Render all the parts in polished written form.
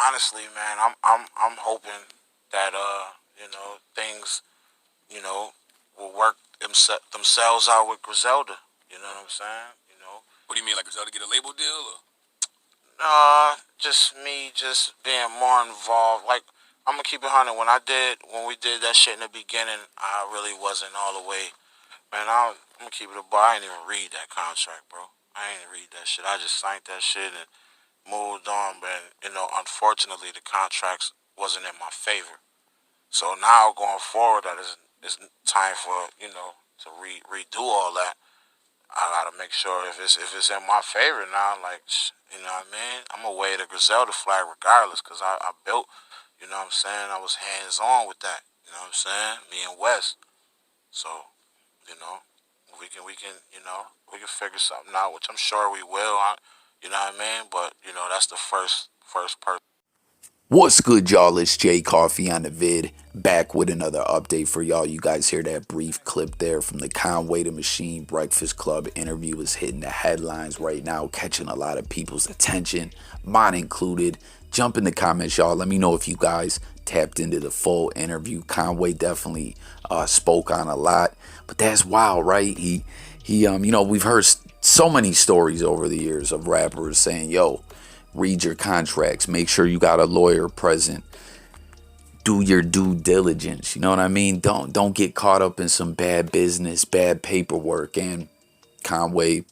honestly, man, I'm hoping that things will work themselves out with Griselda. You know what I'm saying? What do you mean, like Griselda get a label deal? Or? Just me, just being more involved. Like I'm gonna keep it 100. When we did that shit in the beginning, I really wasn't all the way. Man, I'm gonna keep it a bar. I ain't even read that contract, bro. I ain't read that shit. I just signed that shit and moved on. But unfortunately, the contracts wasn't in my favor. So now going forward, that it's time for to redo all that. I gotta make sure if it's in my favor now, like you know what I mean. I'm gonna wave the Griselda flag regardless, cause I built, you know what I'm saying. I was hands on with that, you know what I'm saying. Me and Wes, so you know we can figure something out, which I'm sure we will. You know what I mean. But that's the first person. What's good, y'all? It's Jay Coffee on the vid, back with another update for y'all. You guys hear that brief clip there from the Conway the Machine Breakfast Club interview is hitting the headlines right now, catching a lot of people's attention, mine included. Jump in the comments, y'all. Let me know if you guys tapped into the full interview. Conway definitely spoke on a lot, but that's wild, right? He we've heard so many stories over the years of rappers saying, yo, read your contracts, make sure you got a lawyer present, do your due diligence, you know what I mean? Don't get caught up in some bad business, bad paperwork. And Conway,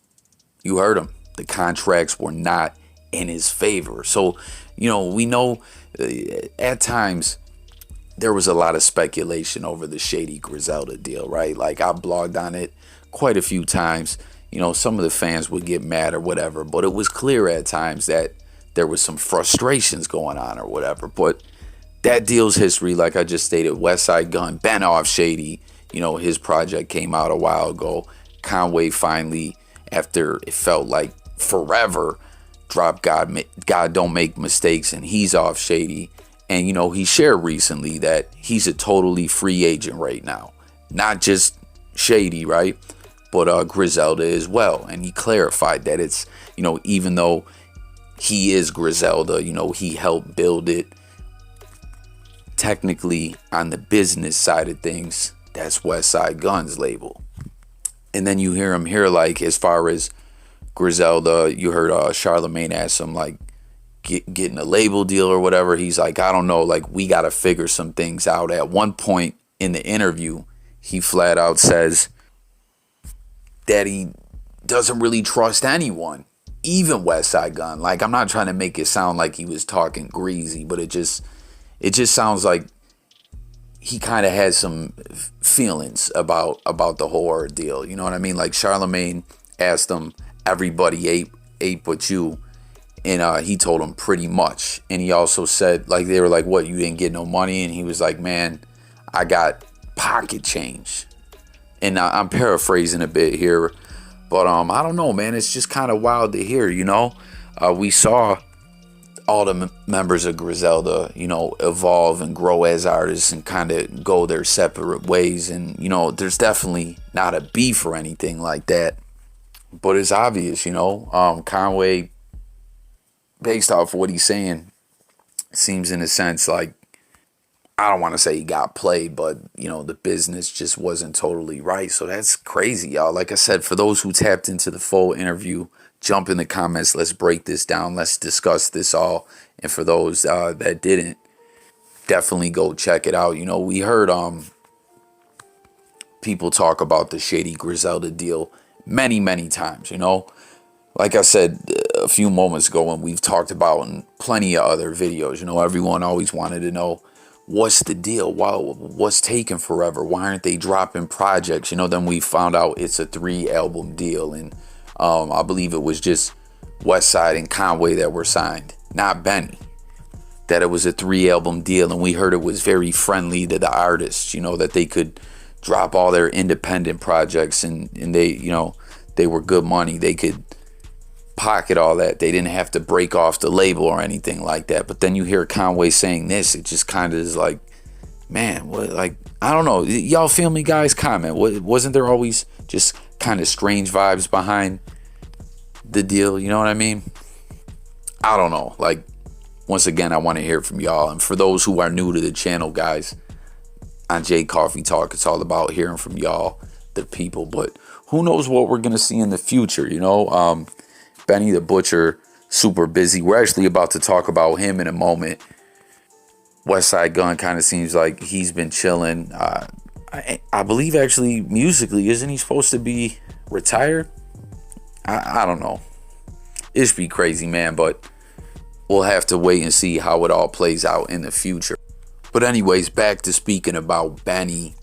you heard him, the contracts were not in his favor. So we know at times there was a lot of speculation over the Shady Griselda deal, right? Like I blogged on it quite a few times. Some of the fans would get mad or whatever, but it was clear at times that there was some frustrations going on or whatever. But that deal's history, like I just stated, Westsidegunn, been off Shady. His project came out a while ago. Conway finally, after it felt like forever, dropped God Don't Make Mistakes, and he's off Shady. And he shared recently that he's a totally free agent right now. Not just Shady, right? But Griselda as well. And he clarified that it's, even though he is Griselda, he helped build it. Technically, on the business side of things, that's Westsidegunn's label. And then you hear him here, like, as far as Griselda, you heard Charlemagne ask him, like, getting a label deal or whatever. He's like, I don't know, like, we got to figure some things out. At one point in the interview, he flat out says that he doesn't really trust anyone, even Westsidegunn. Like, I'm not trying to make it sound like he was talking greasy, but it just sounds like he kind of has some feelings about the whole ordeal. You know what I mean? Like Charlemagne asked him, everybody ate but you. And he told him pretty much. And he also said, like, they were like, what, you didn't get no money? And he was like, man, I got pocket change. And I'm paraphrasing a bit here, but I don't know, man. It's just kind of wild to hear, we saw all the members of Griselda, evolve and grow as artists and kind of go their separate ways. And, there's definitely not a beef or anything like that. But it's obvious, Conway, based off what he's saying, seems in a sense like, I don't want to say he got played, but, the business just wasn't totally right. So that's crazy, y'all. Like I said, for those who tapped into the full interview, jump in the comments. Let's break this down. Let's discuss this all. And for those that didn't, definitely go check it out. We heard people talk about the Shady Griselda deal many, many times, Like I said a few moments ago, and we've talked about in plenty of other videos, everyone always wanted to know, what's the deal? What's taking forever? Why aren't they dropping projects? Then we found out it's a 3-album deal. And I believe it was just Westside and Conway that were signed, not Benny. That it was a 3-album deal. And we heard it was very friendly to the artists, that they could drop all their independent projects and they were good money. They could pocket all that. They didn't have to break off the label or anything like that. But then you hear Conway saying this, it just kind of is like, man, what? Like, I don't know. Y'all feel me, guys? Comment. Wasn't there always just kind of strange vibes behind the deal? You know what I mean? I don't know. Like, once again, I want to hear from y'all. And for those who are new to the channel, guys, on J Coffee Talk, it's all about hearing from y'all, the people. But who knows what we're going to see in the future, you know? Benny the Butcher, super busy. We're actually about to talk about him in a moment. Westsidegunn kind of seems like he's been chilling. I believe actually musically, isn't he supposed to be retired? I don't know. It should be crazy, man, but we'll have to wait and see how it all plays out in the future. But anyways, back to speaking about Benny.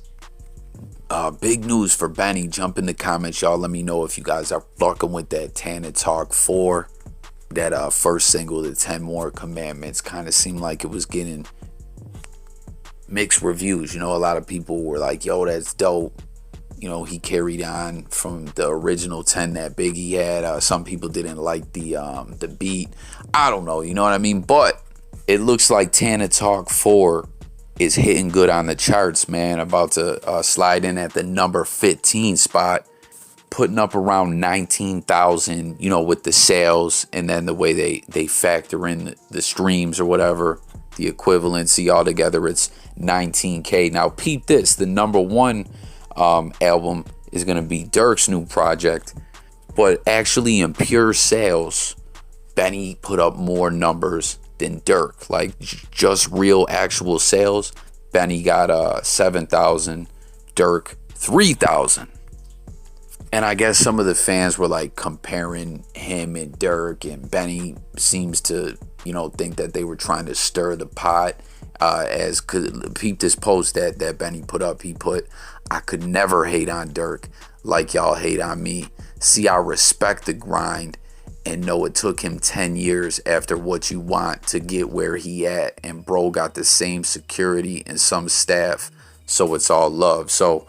Big news for Benny. Jump in the comments, y'all. Let me know if you guys are fucking with that Tana Talk 4. That first single, the 10 More Commandments, kind of seemed like it was getting mixed reviews. You know, a lot of people were like, yo, that's dope. You know, he carried on from the original 10 that Biggie had. Some people didn't like the beat. I don't know, you know what I mean? But it looks like Tana Talk 4 is hitting good on the charts, man. About to slide in at the number 15 spot, putting up around 19,000, you know, with the sales, and then the way they factor in the streams or whatever, the equivalency altogether, it's 19K. Now, peep this, the number one album is going to be Durk's new project, but actually in pure sales, Benny put up more numbers than Durk. Like, just real actual sales, Benny got 7,000, Durk 3,000. And I guess some of the fans were like comparing him and Durk, and Benny seems to, you know, think that they were trying to stir the pot. As could peep this post that Benny put up. He put, I could never hate on Durk like y'all hate on me. See, I respect the grind and know it took him 10 years after What You Want to get where he at. And bro got the same security and some staff, so it's all love. So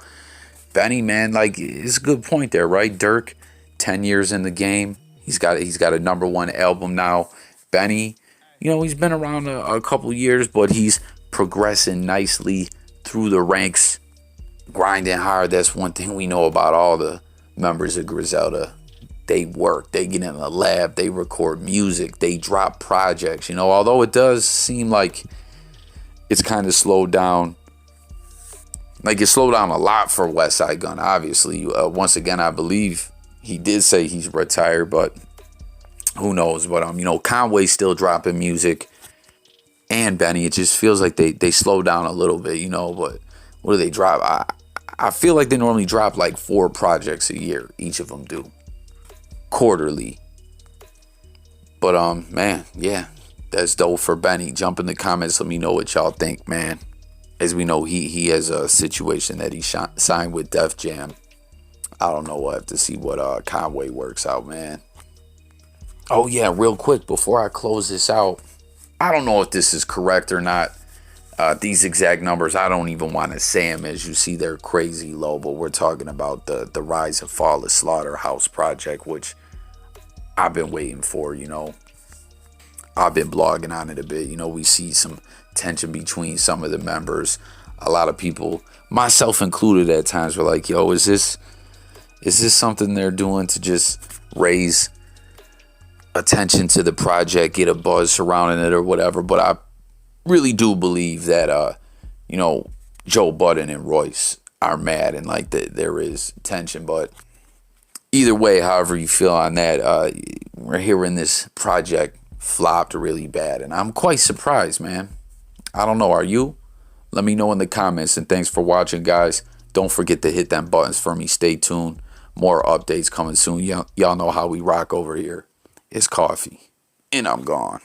Benny, man, like, it's a good point there, right? Durk, 10 years in the game. He's got a number one album now. Benny, you know, he's been around a couple years, but he's progressing nicely through the ranks, grinding hard. That's one thing we know about all the members of Griselda. They work, they get in the lab, they record music, they drop projects, you know, although it does seem like it's kind of slowed down. Like, it slowed down a lot for Westsidegunn, obviously. Once again, I believe he did say he's retired, but who knows? But, you know, Conway still dropping music, and Benny, it just feels like they slowed down a little bit, you know. But what do they drop? I feel like they normally drop like 4 projects a year. Each of them do. Quarterly. But, man, yeah, that's dope for Benny. Jump in the comments. Let me know what y'all think, man. As we know, he has a situation that he signed with Def Jam. I don't know. We'll have to see what Conway works out, man. Oh, yeah, real quick, before I close this out, I don't know if this is correct or not. These exact numbers, I don't even want to say them. As you see, they're crazy low, but we're talking about the rise and fall of Slaughterhouse project, which I've been waiting for, you know. I've been blogging on it a bit. You know, we see some tension between some of the members. A lot of people, myself included at times, were like, yo, is this something they're doing to just raise attention to the project, get a buzz surrounding it or whatever? But I really do believe that, you know, Joe Budden and Royce are mad, and like there is tension. But either way, however you feel on that, we're hearing this project flopped really bad, and I'm quite surprised, man. I don't know, are you? Let me know in the comments, and thanks for watching, guys. Don't forget to hit them buttons for me. Stay tuned. More updates coming soon. Y'all know how we rock over here. It's coffee, and I'm gone.